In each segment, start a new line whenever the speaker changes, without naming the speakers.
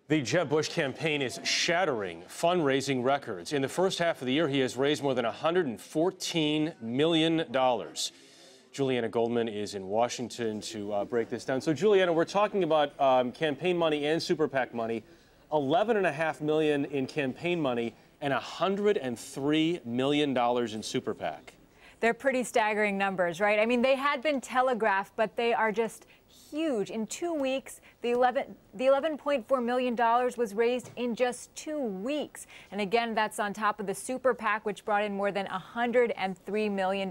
The Jeb Bush campaign is shattering fundraising records. In the first half of the year, he has raised more than $114 million. Julianna Goldman is in Washington to break this down. So, Julianna, we're talking about campaign money and super PAC money, $11.5 million in campaign money and $103 million in super PAC.
They're pretty staggering numbers, right? I mean, they had been telegraphed, but they are just huge. In 2 weeks, the $11.4 million was raised in just 2 weeks. And again, that's on top of the super PAC, which brought in more than $103 million.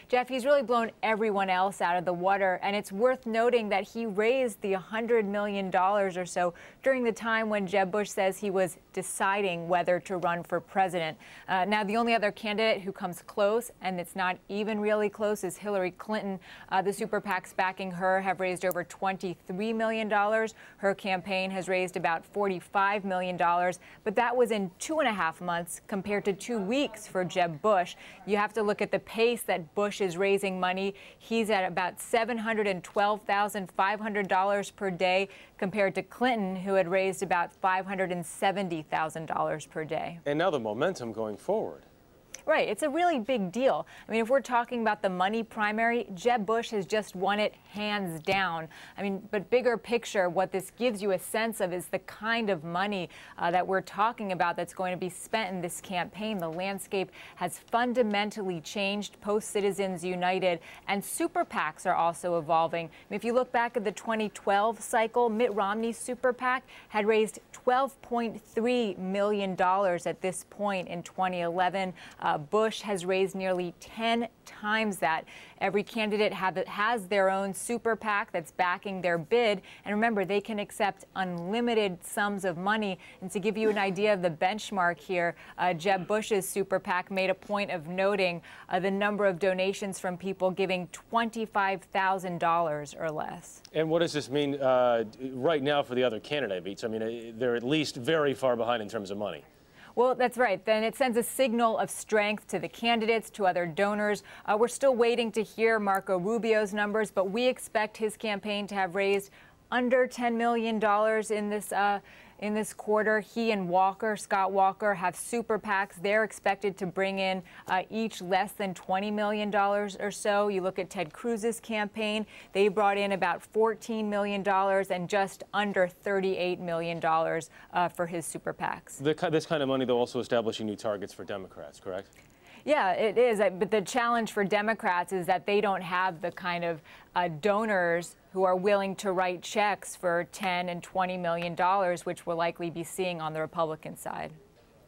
Jeff, he's really blown everyone else out of the water. And it's worth noting that he raised the $100 million or so during the time when Jeb Bush says he was deciding whether to run for president. Now, the only other candidate who comes close, and it's not even really close, is Hillary Clinton. The super PACs backing her have raised over $23 million. Her campaign has raised about $45 million, but that was in 2.5 months compared to 2 weeks for Jeb Bush. You have to look at the pace that Bush is raising money. He's at about $712,500 per day compared to Clinton, who had raised about $570,000 per day.
And now the momentum going forward.
Right. It's a really big deal. I mean, if we're talking about the money primary, Jeb Bush has just won it hands down. I mean, but bigger picture, what this gives you a sense of is the kind of money that we're talking about that's going to be spent in this campaign. The landscape has fundamentally changed post Citizens United, and super PACs are also evolving. I mean, if you look back at the 2012 cycle, Mitt Romney's super PAC had raised $12.3 million at this point in 2011. Bush has raised nearly 10 times that. Every candidate has their own super PAC that's backing their bid. And remember, they can accept unlimited sums of money. And to give you an idea of the benchmark here, Jeb Bush's super PAC made a point of noting the number of donations from people giving $25,000 or less.
And what does this mean right now for the other candidates? I mean, they're at least very far behind in terms of money.
Well, that's right. Then it sends a signal of strength to the candidates, to other donors. We're still waiting to hear Marco Rubio's numbers, but we expect his campaign to have raised under $10 million in this quarter. He and Scott Walker, have super PACs. They're expected to bring in each less than $20 million or so. You look at Ted Cruz's campaign, they brought in about $14 million and just under $38 million for his super PACs.
This kind of money, though, also establishing new targets for Democrats, correct?
Yeah, it is. But the challenge for Democrats is that they don't have the kind of donors who are willing to write checks for $10 and $20 million, which we'll likely be seeing on the Republican side.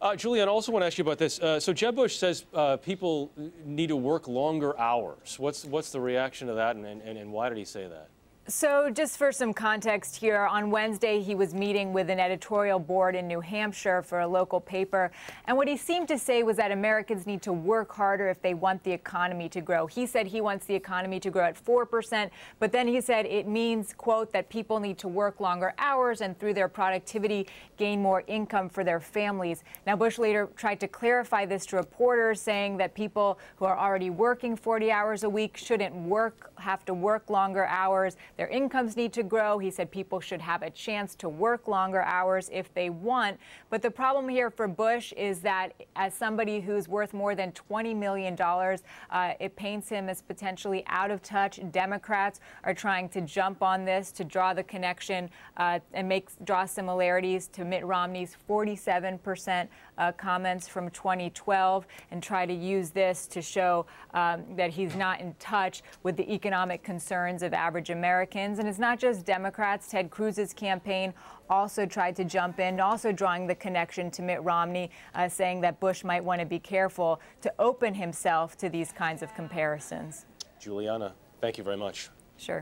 Julianne, I also want to ask you about this. So Jeb Bush says people need to work longer hours. What's the reaction to that, and why did he say that?
So just for some context here, on Wednesday, he was meeting with an editorial board in New Hampshire for a local paper. And what he seemed to say was that Americans need to work harder if they want the economy to grow. He said he wants the economy to grow at 4%, but then he said it means, quote, that people need to work longer hours and through their productivity gain more income for their families. Now, Bush later tried to clarify this to reporters, saying that people who are already working 40 hours a week shouldn't have to work longer hours. Their incomes need to grow. He said people should have a chance to work longer hours if they want. But the problem here for Bush is that as somebody who's worth more than $20 million, it paints him as potentially out of touch. Democrats are trying to jump on this to draw the connection and draw similarities to Mitt Romney's 47% comments from 2012 and try to use this to show that he's not in touch with the economic concerns of average Americans. And it's not just Democrats. Ted Cruz's campaign also tried to jump in, also drawing the connection to Mitt Romney, saying that Bush might want to be careful to open himself to these kinds of comparisons.
Julianna, thank you very much.
Sure.